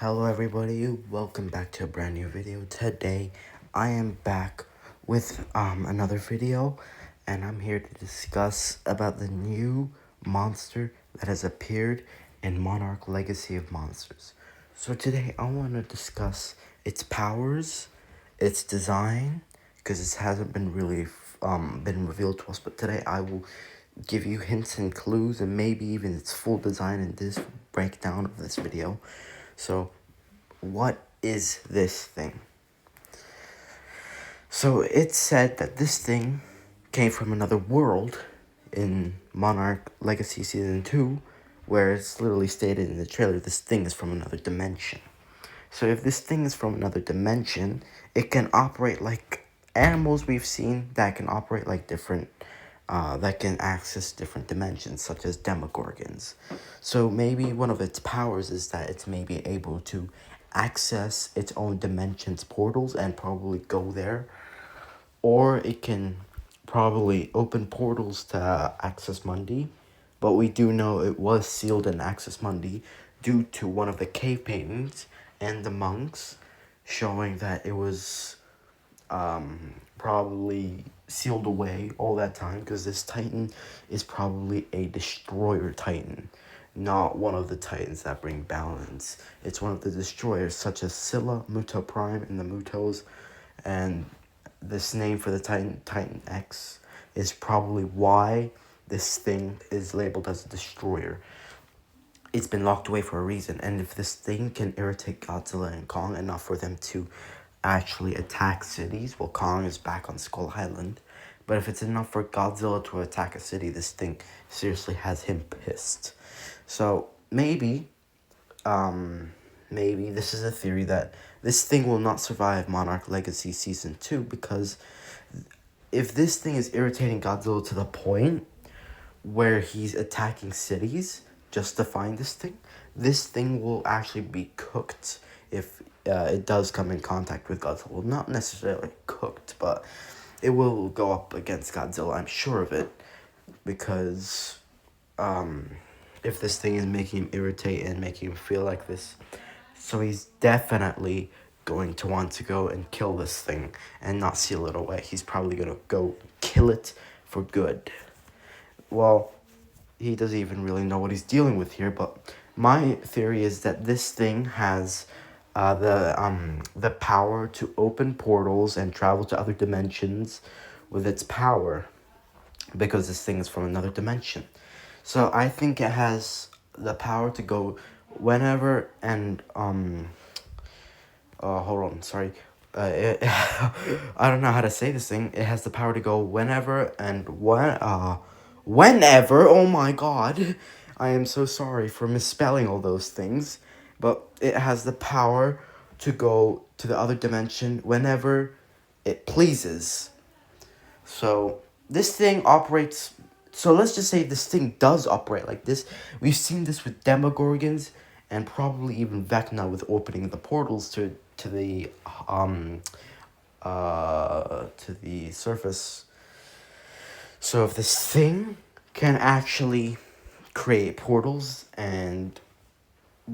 Hello everybody, welcome back to a brand new video. Today I am back with another video, and I'm here to discuss about the new monster that has appeared in Monarch Legacy of Monsters. So today I want to discuss its powers, its design, because it hasn't been really been revealed to us, but today I will give you hints and clues and maybe even its full design in this breakdown of this video. So, what is this thing? So, it's said that this thing came from another world in Monarch Legacy Season 2, where it's literally stated in the trailer this thing is from another dimension. So, if this thing is from another dimension, it can operate like animals we've seen that can operate like different that can access different dimensions, such as Demogorgons. So maybe one of its powers is that it's maybe able to access its own dimensions portals and probably go there. Or it can probably open portals to Access Mundi. But we do know it was sealed in Access Mundi due to one of the cave paintings and the monks showing that it was probably sealed away all that time, because this Titan is probably a destroyer Titan, not one of the Titans that bring balance. It's one of the destroyers, such as Scylla, Muto Prime, and the Mutos, and this name for the Titan, Titan X, is probably why this thing is labeled as a destroyer. It's been locked away for a reason, and if this thing can irritate Godzilla and Kong enough for them to actually attack cities, well, Kong is back on Skull Island, but if it's enough for Godzilla to attack a city, this thing seriously has him pissed. So maybe this is a theory that this thing will not survive Monarch Legacy Season 2, because if this thing is irritating Godzilla to the point where he's attacking cities just to find this thing will actually be cooked if it does come in contact with Godzilla. Well, not necessarily cooked, but it will go up against Godzilla, I'm sure of it, because if this thing is making him irritate and making him feel like this, so he's definitely going to want to go and kill this thing and not seal it away. He's probably going to go kill it for good. Well, he doesn't even really know what he's dealing with here, but my theory is that this thing has the power to open portals and travel to other dimensions with its power, because this thing is from another dimension. So I think it has the power to go whenever and hold on, sorry. I don't know how to say this thing. It has the power to go whenever and whenever. Oh my god. I am so sorry for misspelling all those things. But it has the power to go to the other dimension whenever it pleases. So this thing operates. So let's just say this thing does operate like this. We've seen this with Demogorgons and probably even Vecna with opening the portals to the surface. So if this thing can actually create portals and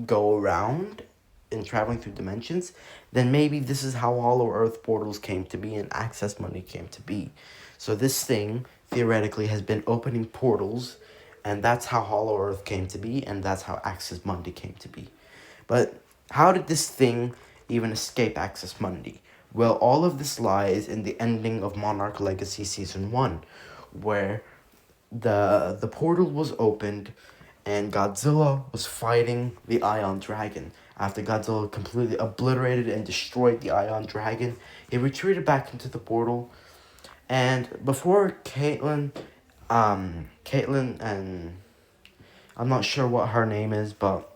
go around in traveling through dimensions, then maybe this is how Hollow Earth portals came to be and Access Mundi came to be. So this thing theoretically has been opening portals, and that's how Hollow Earth came to be, and that's how Access Mundi came to be. But how did this thing even escape Access Mundi? Well, all of this lies in the ending of Monarch Legacy Season 1, where the portal was opened and Godzilla was fighting the Ion Dragon. After Godzilla completely obliterated and destroyed the Ion Dragon, he retreated back into the portal. And before Caitlyn and I'm not sure what her name is, but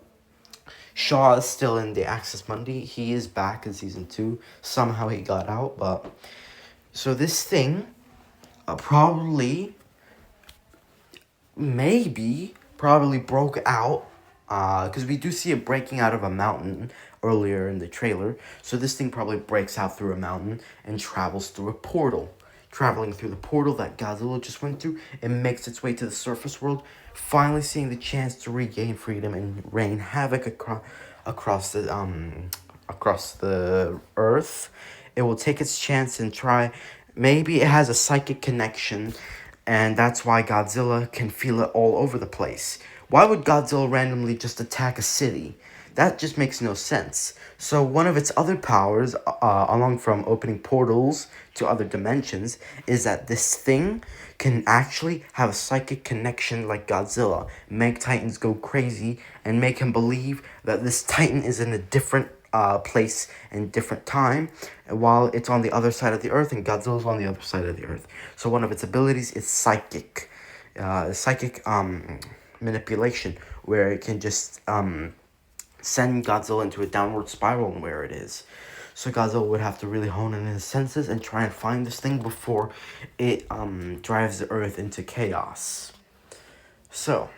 Shaw is still in the Access Mundi. He is back in Season 2. Somehow he got out, but so this thing probably broke out, because we do see it breaking out of a mountain earlier in the trailer. So this thing probably breaks out through a mountain and travels through a portal. Traveling through the portal that Godzilla just went through, it makes its way to the surface world, finally seeing the chance to regain freedom and rain havoc across the earth, it will take its chance and try. Maybe it has a psychic connection, and that's why Godzilla can feel it all over the place. Why would Godzilla randomly just attack a city? That just makes no sense. So one of its other powers, along from opening portals to other dimensions, is that this thing can actually have a psychic connection like Godzilla, make Titans go crazy, and make him believe that this Titan is in a different place and different time, while it's on the other side of the earth and Godzilla's on the other side of the earth. So one of its abilities is psychic manipulation, where it can just send Godzilla into a downward spiral and where it is. So Godzilla would have to really hone in his senses and try and find this thing before it drives the earth into chaos. So,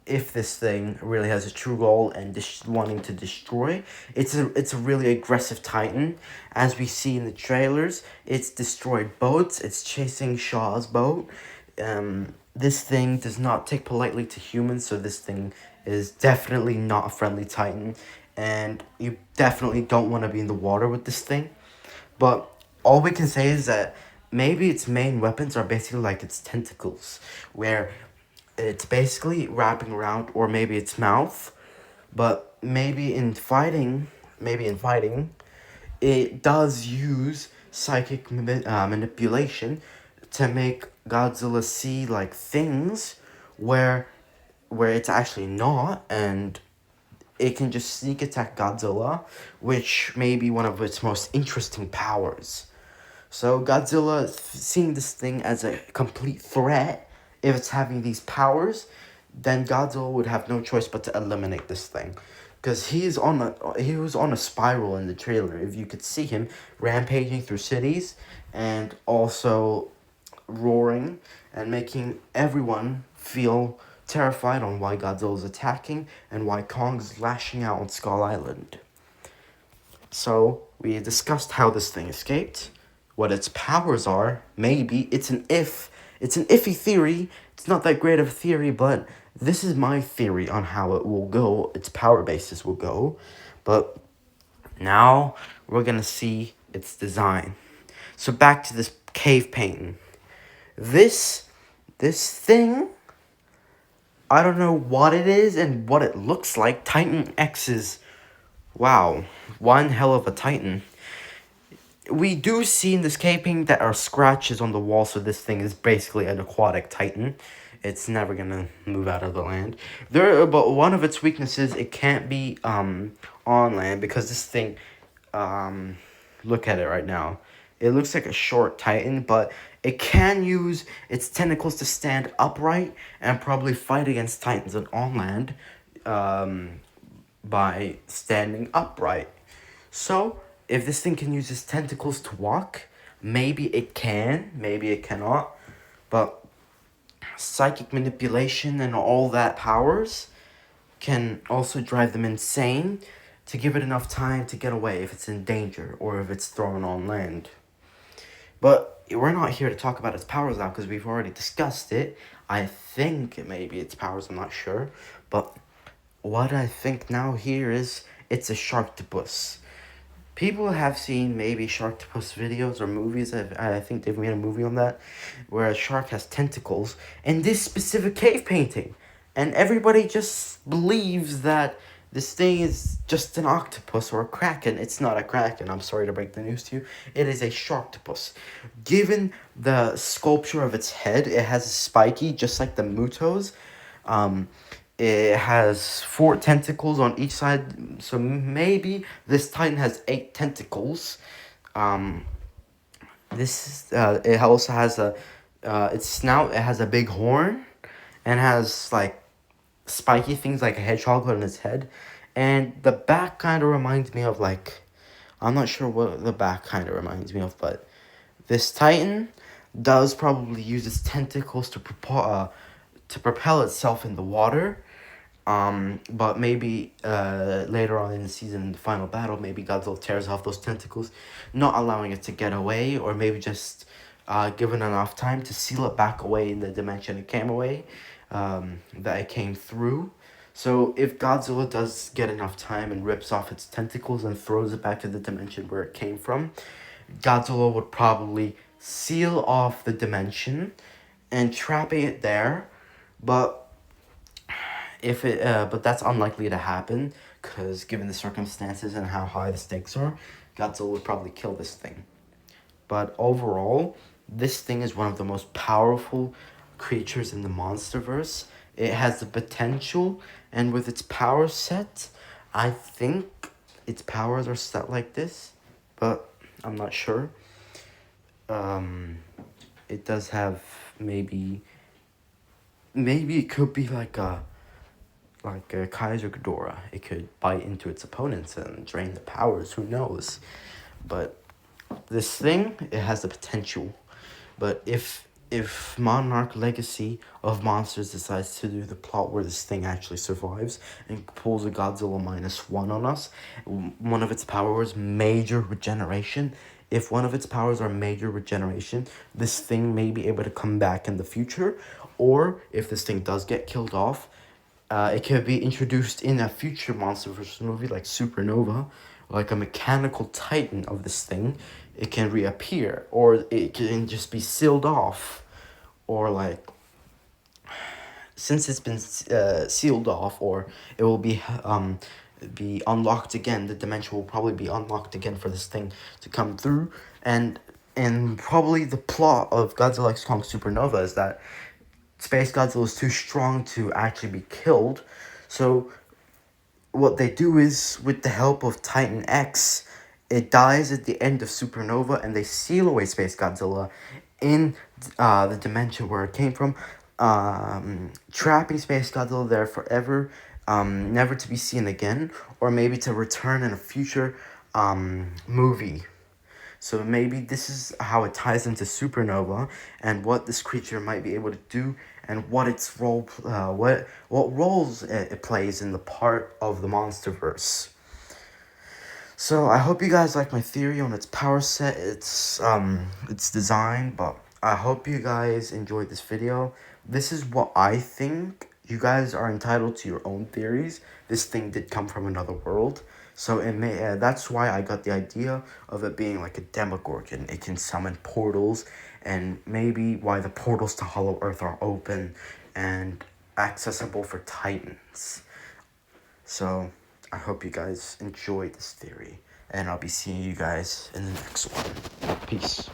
if this thing really has a true goal and wanting to destroy, it's a really aggressive Titan. As we see in the trailers, it's destroyed boats. It's chasing Shaw's boat. This thing does not take politely to humans, so this thing is definitely not a friendly Titan, and you definitely don't want to be in the water with this thing. But all we can say is that maybe its main weapons are basically like its tentacles, where it's basically wrapping around, or maybe its mouth. But maybe in fighting, it does use psychic manipulation to make Godzilla see like things where it's actually not, and it can just sneak attack Godzilla, which may be one of its most interesting powers. So Godzilla, seeing this thing as a complete threat, if it's having these powers, then Godzilla would have no choice but to eliminate this thing. Because he was on a spiral in the trailer. If you could see him rampaging through cities and also roaring and making everyone feel terrified on why Godzilla's attacking and why Kong's lashing out on Skull Island. So, we discussed how this thing escaped, what its powers are. Maybe it's an iffy theory. It's not that great of a theory, but this is my theory on how it will go, its power basis will go. But now we're gonna see its design. So back to this cave painting. This thing, I don't know what it is and what it looks like. Titan X is, wow, one hell of a Titan. We do see in this cave painting that are scratches on the wall, so this thing is basically an aquatic Titan. It's never gonna move out of the land. But one of its weaknesses, it can't be on land, because this thing, look at it right now. It looks like a short Titan, but it can use its tentacles to stand upright and probably fight against Titans on land, by standing upright. So, if this thing can use its tentacles to walk, maybe it can, maybe it cannot. But psychic manipulation and all that powers can also drive them insane to give it enough time to get away if it's in danger or if it's thrown on land. But we're not here to talk about its powers now, because we've already discussed it. I think it may be its powers, I'm not sure. But what I think now here is it's a Sharktopus. People have seen maybe Sharktopus videos or movies. I think they've made a movie on that, where a shark has tentacles in this specific cave painting. And everybody just believes that this thing is just an octopus or a kraken. It's not a kraken, I'm sorry to break the news to you. It is a Sharktopus. Given the sculpture of its head, it has a spiky, just like the Mutos. It has 4 tentacles on each side, so maybe this Titan has 8 tentacles. It also has its snout. It has a big horn, and has like spiky things like a hedgehog on its head, and the back kind of reminds me of like, I'm not sure what the back kind of reminds me of, but this Titan does probably use its tentacles to propel itself in the water. But maybe later on in the season, in the final battle, maybe Godzilla tears off those tentacles, not allowing it to get away, or maybe just given enough time to seal it back away in the dimension it came away, that it came through. So if Godzilla does get enough time and rips off its tentacles and throws it back to the dimension where it came from, Godzilla would probably seal off the dimension and trapping it there. But but that's unlikely to happen because given the circumstances and how high the stakes are, Godzilla would probably kill this thing. But overall, this thing is one of the most powerful creatures in the MonsterVerse. It has the potential, and with its power set, I think its powers are set like this, but I'm not sure. Um, it does have maybe it could be like a Kaiser Ghidorah. It could bite into its opponents and drain the powers. Who knows? But this thing, it has the potential. But if Monarch Legacy of Monsters decides to do the plot where this thing actually survives and pulls a Godzilla -1 on us, one of its powers, major regeneration. If one of its powers are major regeneration, this thing may be able to come back in the future. Or if this thing does get killed off, it could be introduced in a future MonsterVerse movie like Supernova, like a mechanical titan of this thing. It can reappear, or it can just be sealed off, or like since it's been sealed off, or it will be unlocked again. The dimension will probably be unlocked again for this thing to come through, and probably the plot of Godzilla X Kong Supernova is that Space Godzilla is too strong to actually be killed. So what they do is, with the help of Titan X, it dies at the end of Supernova, and they seal away Space Godzilla in the dimension where it came from, trapping Space Godzilla there forever, never to be seen again, or maybe to return in a future movie. So maybe this is how it ties into Supernova and what this creature might be able to do and what its role, what roles it plays in the part of the MonsterVerse. So I hope you guys like my theory on its power set, its design, but I hope you guys enjoyed this video. This is what I think. You guys are entitled to your own theories. This thing did come from another world. So it may that's why I got the idea of it being like a Demogorgon. It can summon portals, and maybe why the portals to Hollow Earth are open and accessible for Titans. So I hope you guys enjoyed this theory, and I'll be seeing you guys in the next one. Peace.